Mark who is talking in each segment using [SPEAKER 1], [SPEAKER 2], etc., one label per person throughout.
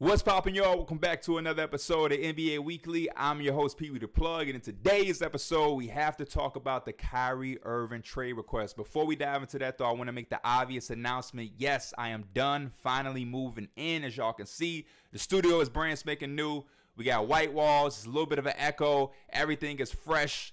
[SPEAKER 1] What's poppin', y'all? Welcome back to another episode of NBA Weekly. I'm your host, Pee Wee the Plug, and in today's episode, we have to talk about the Kyrie Irving trade request. Before we dive into that, though, I want to make the obvious announcement. Yes, I am done finally moving in. As y'all can see, the studio is brand spanking new. We got white walls. It's a little bit of an echo. Everything is fresh.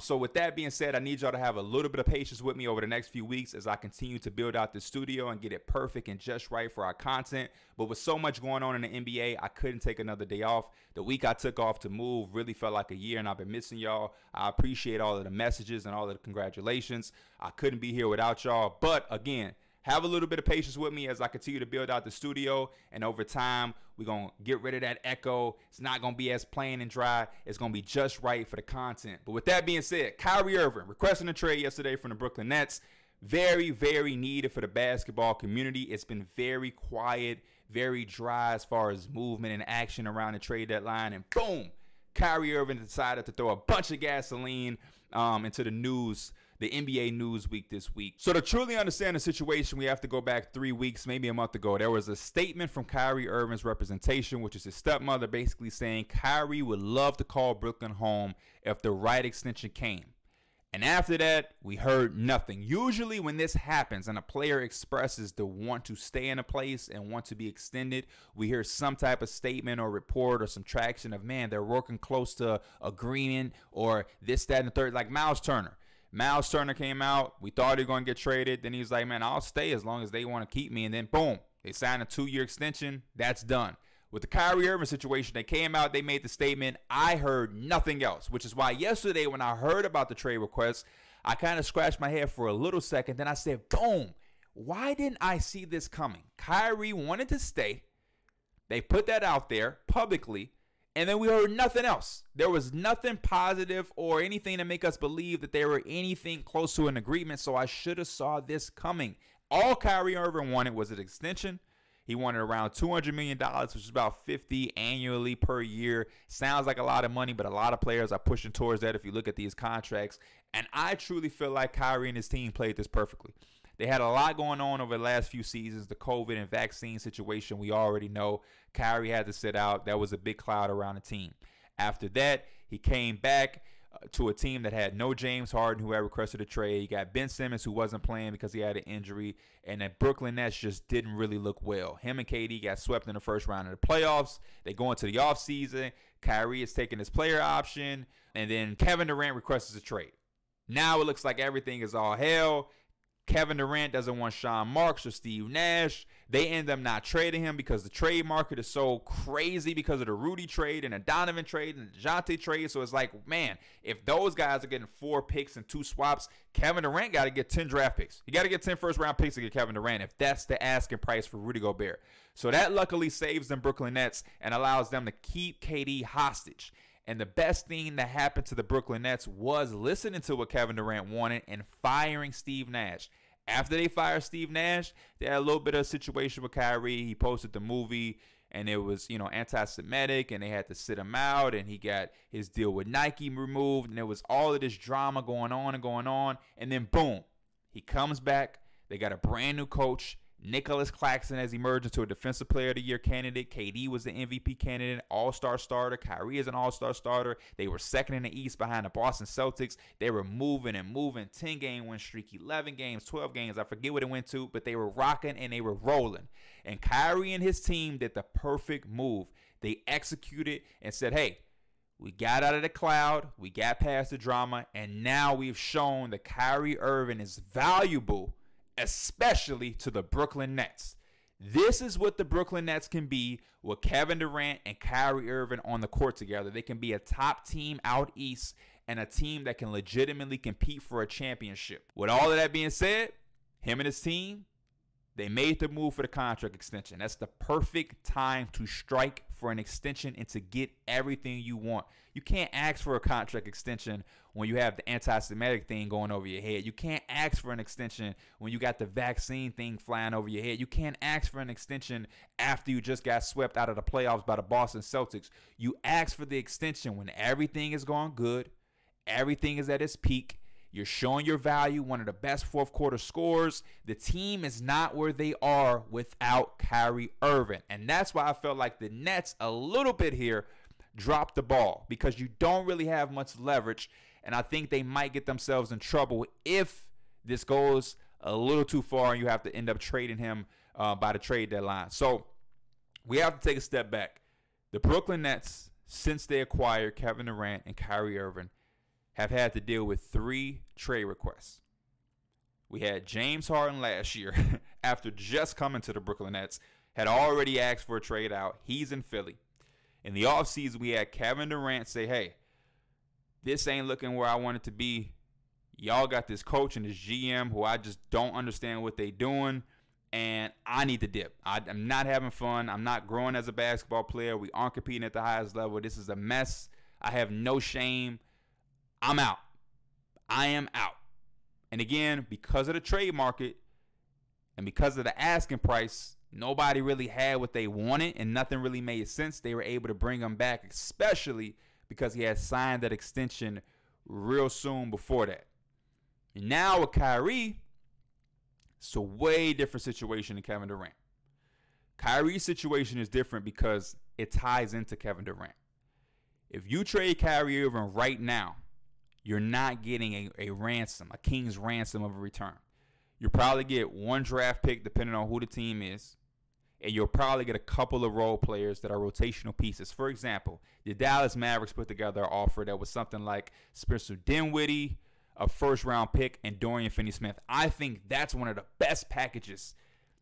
[SPEAKER 1] So with that being said, I need y'all to have a little bit of patience with me over the next few weeks as I continue to build out the studio and get it perfect and just right for our content. But with so much going on in the NBA, I couldn't take another day off. The week I took off to move really felt like a year, and I've been missing y'all. I appreciate all of the messages and all of the congratulations. I couldn't be here without y'all. But again, have a little bit of patience with me as I continue to build out the studio, and over time, we're going to get rid of that echo. It's not going to be as plain and dry. It's going to be just right for the content. But with that being said, Kyrie Irving requesting a trade yesterday from the Brooklyn Nets. Very, very needed for the basketball community. It's been very quiet, very dry as far as movement and action around the trade deadline, and boom, Kyrie Irving decided to throw a bunch of gasoline into the news, the NBA news week this week. So to truly understand the situation, we have to go back 3 weeks, maybe a month ago. There was a statement from Kyrie Irving's representation, which is his stepmother, basically saying Kyrie would love to call Brooklyn home if the right extension came. And after that, we heard nothing. Usually when this happens and a player expresses the want to stay in a place and want to be extended, we hear some type of statement or report or some traction of, man, they're working close to agreement or this, that, and the third, like Miles Turner. Miles Turner came out. We thought he was going to get traded. Then he was like, man, I'll stay as long as they want to keep me. And then, boom, they signed a 2-year extension. That's done. With the Kyrie Irving situation, they came out, they made the statement. I heard nothing else, which is why yesterday when I heard about the trade request, I kind of scratched my head for a little second. Then I said, boom, why didn't I see this coming? Kyrie wanted to stay. They put that out there publicly. And then we heard nothing else. There was nothing positive or anything to make us believe that they were anything close to an agreement. So I should have saw this coming. All Kyrie Irving wanted was an extension. He wanted around $200 million, which is about $50 annually per year. Sounds like a lot of money, but a lot of players are pushing towards that if you look at these contracts. And I truly feel like Kyrie and his team played this perfectly. They had a lot going on over the last few seasons. The COVID and vaccine situation, we already know. Kyrie had to sit out. That was a big cloud around the team. After that, he came back to a team that had no James Harden, who had requested a trade. You got Ben Simmons, who wasn't playing because he had an injury. And the Brooklyn Nets just didn't really look well. Him and KD got swept in the first round of the playoffs. They go into the offseason. Kyrie is taking his player option. And then Kevin Durant requests a trade. Now it looks like everything is all hell. Kevin Durant doesn't want Sean Marks or Steve Nash. They end up not trading him because the trade market is so crazy because of the Rudy trade and the Donovan trade and the DeJounte trade. So it's like, man, if those guys are getting 4 picks and 2 swaps, Kevin Durant got to get 10 draft picks. You got to get 10 first-round picks to get Kevin Durant if that's the asking price for Rudy Gobert. So that luckily saves them Brooklyn Nets and allows them to keep KD hostage. And the best thing that happened to the Brooklyn Nets was listening to what Kevin Durant wanted and firing Steve Nash. After they fired Steve Nash, they had a little bit of a situation with Kyrie. He posted the movie, and it was, anti-Semitic, and they had to sit him out, and he got his deal with Nike removed, and there was all of this drama going on, and then boom, he comes back. They got a brand new coach. Nicholas Claxton has emerged into a Defensive Player of the Year candidate. KD was the MVP candidate, all-star starter. Kyrie is an all-star starter. They were second in the East behind the Boston Celtics. They were moving. 10-game win streak, 11 games, 12 games. I forget what it went to, but they were rocking and they were rolling. And Kyrie and his team did the perfect move. They executed and said, hey, we got out of the cloud. We got past the drama. And now we've shown that Kyrie Irving is valuable, especially to the Brooklyn Nets. This is what the Brooklyn Nets can be with Kevin Durant and Kyrie Irving on the court together. They can be a top team out east and a team that can legitimately compete for a championship. With all of that being said, him and his team, they made the move for the contract extension. That's the perfect time to strike for an extension and to get everything you want. You can't ask for a contract extension when you have the anti-Semitic thing going over your head. You can't ask for an extension when you got the vaccine thing flying over your head. You can't ask for an extension after you just got swept out of the playoffs by the Boston Celtics. You ask for the extension when everything is going good, everything is at its peak, You're showing your value, one of the best fourth quarter scorers. The team is not where they are without Kyrie Irving. And that's why I felt like the Nets a little bit here dropped the ball, because you don't really have much leverage. And I think they might get themselves in trouble if this goes a little too far and you have to end up trading him by the trade deadline. So we have to take a step back. The Brooklyn Nets, since they acquired Kevin Durant and Kyrie Irving, have had to deal with 3 trade requests. We had James Harden last year, after just coming to the Brooklyn Nets, had already asked for a trade out. He's in Philly. In the offseason, we had Kevin Durant say, hey, this ain't looking where I want it to be. Y'all got this coach and this GM who I just don't understand what they doing, and I need to dip. I'm not having fun. I'm not growing as a basketball player. We aren't competing at the highest level. This is a mess. I have no shame. I'm out. I am out. And again, because of the trade market and because of the asking price, nobody really had what they wanted and nothing really made sense. They were able to bring him back, especially because he had signed that extension real soon before that. And now with Kyrie, it's a way different situation than Kevin Durant. Kyrie's situation is different because it ties into Kevin Durant. If you trade Kyrie Irving right now, you're not getting a ransom, a king's ransom of a return. You'll probably get 1 draft pick depending on who the team is, and you'll probably get a couple of role players that are rotational pieces. For example, the Dallas Mavericks put together an offer that was something like Spencer Dinwiddie, a first-round pick, and Dorian Finney-Smith. I think that's one of the best packages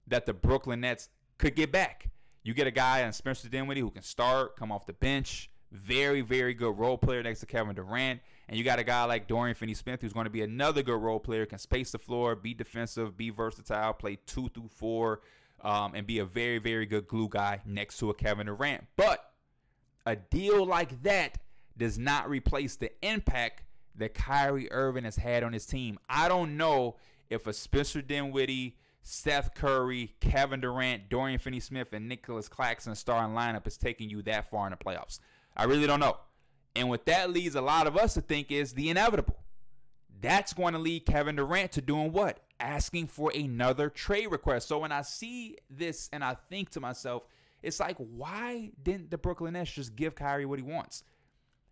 [SPEAKER 1] that the Brooklyn Nets could get back. You get a guy in Spencer Dinwiddie who can start, come off the bench, very, very good role player next to Kevin Durant. And you got a guy like Dorian Finney-Smith who's going to be another good role player, can space the floor, be defensive, be versatile, play 2 through 4, and be a very, very good glue guy next to a Kevin Durant. But a deal like that does not replace the impact that Kyrie Irving has had on his team. I don't know if a Spencer Dinwiddie, Seth Curry, Kevin Durant, Dorian Finney-Smith, and Nicholas Claxton starting lineup is taking you that far in the playoffs. I really don't know. And what that leads a lot of us to think is the inevitable. That's going to lead Kevin Durant to doing what? Asking for another trade request. So when I see this and I think to myself, it's like, why didn't the Brooklyn Nets just give Kyrie what he wants?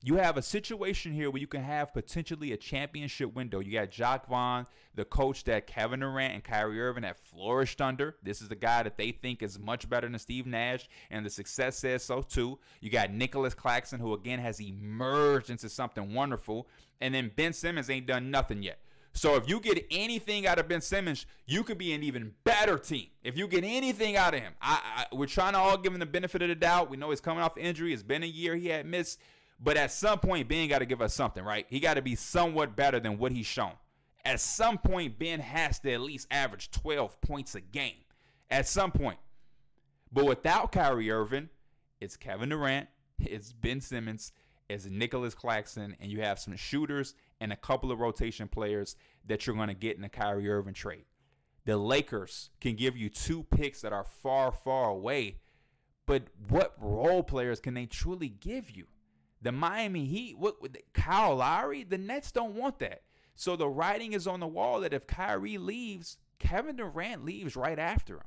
[SPEAKER 1] You have a situation here where you can have potentially a championship window. You got Jacques Vaughn, the coach that Kevin Durant and Kyrie Irving have flourished under. This is the guy that they think is much better than Steve Nash, and the success says so too. You got Nicholas Claxton, who again has emerged into something wonderful. And then Ben Simmons ain't done nothing yet. So if you get anything out of Ben Simmons, you could be an even better team. If you get anything out of him, we're trying to all give him the benefit of the doubt. We know he's coming off injury. It's been a year he had missed. But at some point, Ben got to give us something, right? He got to be somewhat better than what he's shown. At some point, Ben has to at least average 12 points a game. At some point. But without Kyrie Irving, it's Kevin Durant, it's Ben Simmons, it's Nicholas Claxton, and you have some shooters and a couple of rotation players that you're going to get in the Kyrie Irving trade. The Lakers can give you 2 picks that are far, far away. But what role players can they truly give you? The Miami Heat, Kyle Lowry, the Nets don't want that. So the writing is on the wall that if Kyrie leaves, Kevin Durant leaves right after him.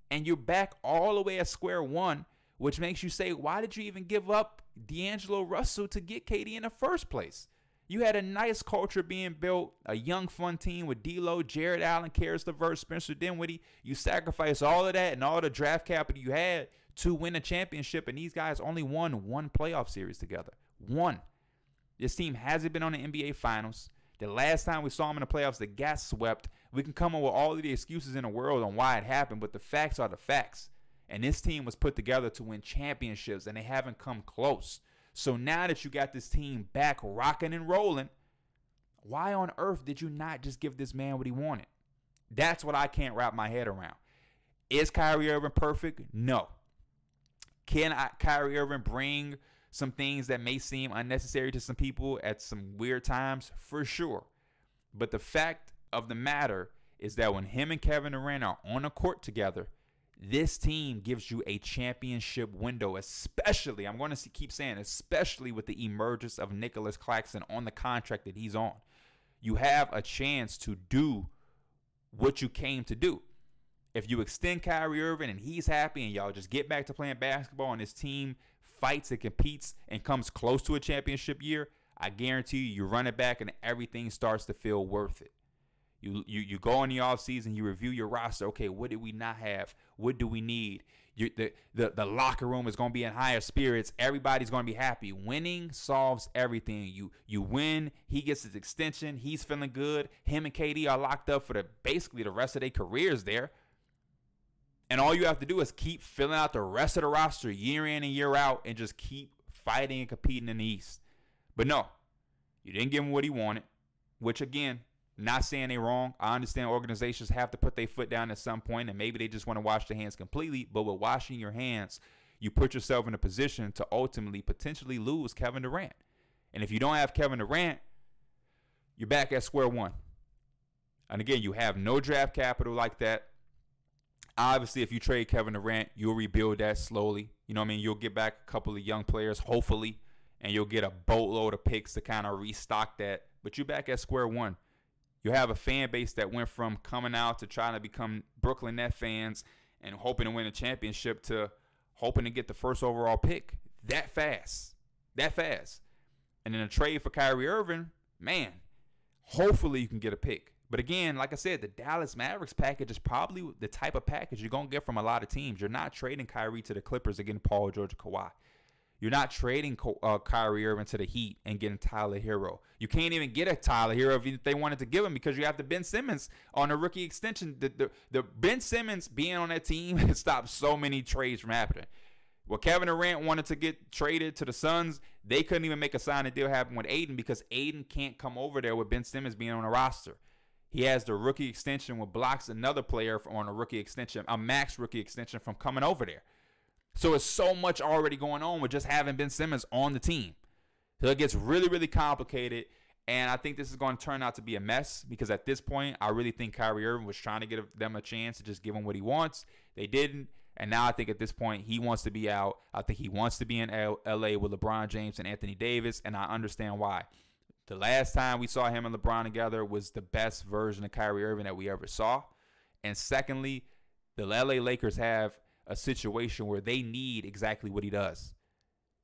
[SPEAKER 1] And you're back all the way at square one, which makes you say, why did you even give up D'Angelo Russell to get KD in the first place? You had a nice culture being built, a young, fun team with D'Lo, Jared Allen, Karis LeVert, Spencer Dinwiddie. You sacrificed all of that and all the draft capital you had to win a championship, and these guys only won 1 playoff series together. 1. This team hasn't been on the NBA Finals. The last time we saw them in the playoffs, they got swept. We can come up with all of the excuses in the world on why it happened, but the facts are the facts. And this team was put together to win championships, and they haven't come close. So now that you got this team back rocking and rolling, why on earth did you not just give this man what he wanted? That's what I can't wrap my head around. Is Kyrie Irving perfect? No. Can Kyrie Irving bring some things that may seem unnecessary to some people at some weird times? For sure. But the fact of the matter is that when him and Kevin Durant are on a court together, this team gives you a championship window, especially, I'm going to keep saying, especially with the emergence of Nicholas Claxton on the contract that he's on. you have a chance to do what you came to do. If you extend Kyrie Irving and he's happy and y'all just get back to playing basketball and his team fights and competes and comes close to a championship year, I guarantee you run it back and everything starts to feel worth it. You go in the offseason, you review your roster. Okay, what did we not have? What do we need? The locker room is going to be in higher spirits. Everybody's going to be happy. Winning solves everything. You win. He gets his extension. He's feeling good. Him and KD are locked up for basically the rest of their careers there. And all you have to do is keep filling out the rest of the roster year in and year out and just keep fighting and competing in the East. But no, you didn't give him what he wanted, which, again, not saying they're wrong. I understand organizations have to put their foot down at some point, and maybe they just want to wash their hands completely. But with washing your hands, you put yourself in a position to ultimately potentially lose Kevin Durant. And if you don't have Kevin Durant, you're back at square one. And again, you have no draft capital like that. Obviously, if you trade Kevin Durant, you'll rebuild that slowly. You know what I mean? You'll get back a couple of young players, hopefully, and you'll get a boatload of picks to kind of restock that. But you're back at square one. You have a fan base that went from coming out to trying to become Brooklyn Nets fans and hoping to win a championship to hoping to get the first overall pick that fast. That fast. And in a trade for Kyrie Irving, man, hopefully you can get a pick. But again, like I said, the Dallas Mavericks package is probably the type of package you're going to get from a lot of teams. You're not trading Kyrie to the Clippers and getting Paul George and Kawhi. You're not trading Kyrie Irving to the Heat and getting Tyler Hero. You can't even get a Tyler Hero if they wanted to give him because you have the Ben Simmons on a rookie extension. The Ben Simmons being on that team has stopped so many trades from happening. Well, Kevin Durant wanted to get traded to the Suns. They couldn't even make a signing deal happen with Aiden because Aiden can't come over there with Ben Simmons being on the roster. He has the rookie extension, which blocks another player on a rookie extension, a max rookie extension, from coming over there. So it's so much already going on with just having Ben Simmons on the team. So it gets really, really complicated. And I think this is going to turn out to be a mess because at this point, I really think Kyrie Irving was trying to give them a chance to just give him what he wants. They didn't. And now I think at this point, he wants to be out. I think he wants to be in L.A. with LeBron James and Anthony Davis. And I understand why. The last time we saw him and LeBron together was the best version of Kyrie Irving that we ever saw. And secondly, the LA Lakers have a situation where they need exactly what he does.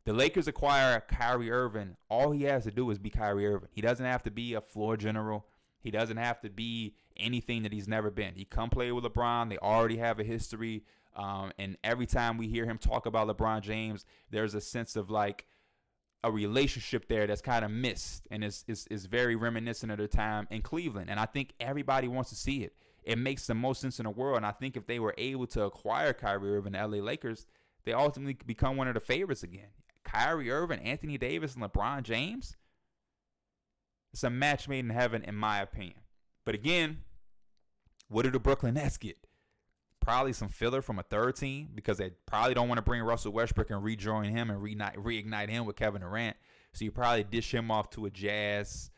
[SPEAKER 1] The Lakers acquire Kyrie Irving. All he has to do is be Kyrie Irving. He doesn't have to be a floor general. He doesn't have to be anything that he's never been. He come play with LeBron. They already have a history. And every time we hear him talk about LeBron James, there's a sense of like a relationship there that's kind of missed and is very reminiscent of their time in Cleveland. And I think everybody wants to see it. It makes the most sense in the world. And I think if they were able to acquire Kyrie Irving, the LA Lakers, they ultimately become one of the favorites again. Kyrie Irving, Anthony Davis, and LeBron James. It's a match made in heaven, in my opinion. But again, what do the Brooklyn Nets get? Probably some filler from a third team because they probably don't want to bring Russell Westbrook and rejoin him and reignite him with Kevin Durant. So you probably dish him off to a Jazz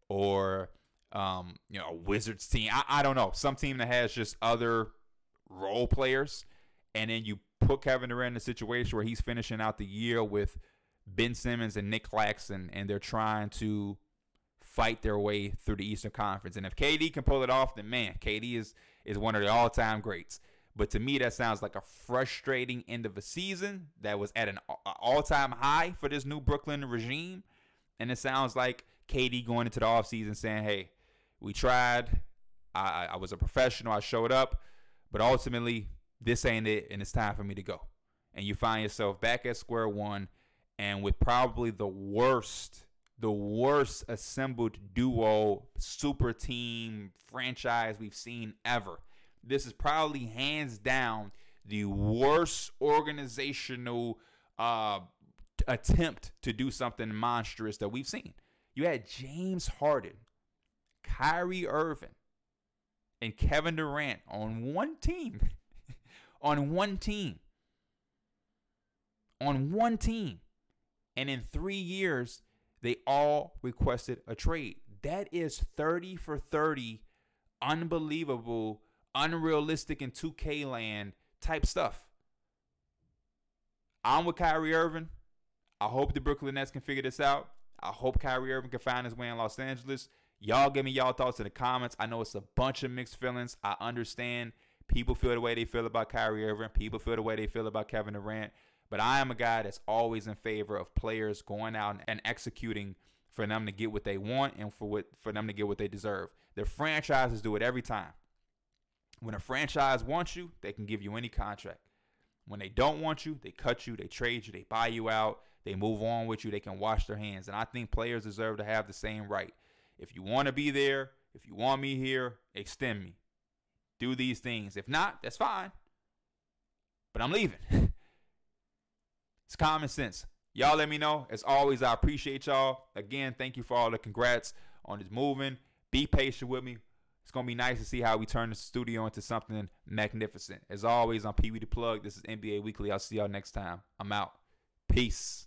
[SPEAKER 1] or a Wizards team. I don't know. Some team that has just other role players. And then you put Kevin Durant in a situation where he's finishing out the year with Ben Simmons and Nick Claxton, and they're trying to fight their way through the Eastern Conference. And if KD can pull it off, then, man, KD is one of the all-time greats. But to me, that sounds like a frustrating end of a season that was at an all-time high for this new Brooklyn regime. And it sounds like KD going into the offseason saying, hey, we tried. I was a professional. I showed up. But ultimately, this ain't it, and it's time for me to go. And you find yourself back at square one and with probably the worst assembled duo, super team franchise we've seen ever. This is probably hands down the worst organizational attempt to do something monstrous that we've seen. You had James Harden, Kyrie Irving, and Kevin Durant on one team. On one team. And in 3 years, they all requested a trade. That is 30 for 30, unbelievable, unrealistic in 2K land type stuff. I'm with Kyrie Irving. I hope the Brooklyn Nets can figure this out. I hope Kyrie Irving can find his way in Los Angeles. Y'all give me y'all thoughts in the comments. I know it's a bunch of mixed feelings. I understand people feel the way they feel about Kyrie Irving. People feel the way they feel about Kevin Durant. But I am a guy that's always in favor of players going out and executing for them to get what they want and for them to get what they deserve. The franchises do it every time. When a franchise wants you, they can give you any contract. When they don't want you, they cut you, they trade you, they buy you out, they move on with you, they can wash their hands. And I think players deserve to have the same right. If you want to be there, if you want me here, extend me. Do these things. If not, that's fine. But I'm leaving. It's common sense. Y'all let me know. As always, I appreciate y'all. Again, thank you for all the congrats on this moving. Be patient with me. It's going to be nice to see how we turn the studio into something magnificent. As always, I'm Pee Wee the Plug. This is NBA Weekly. I'll see y'all next time. I'm out. Peace.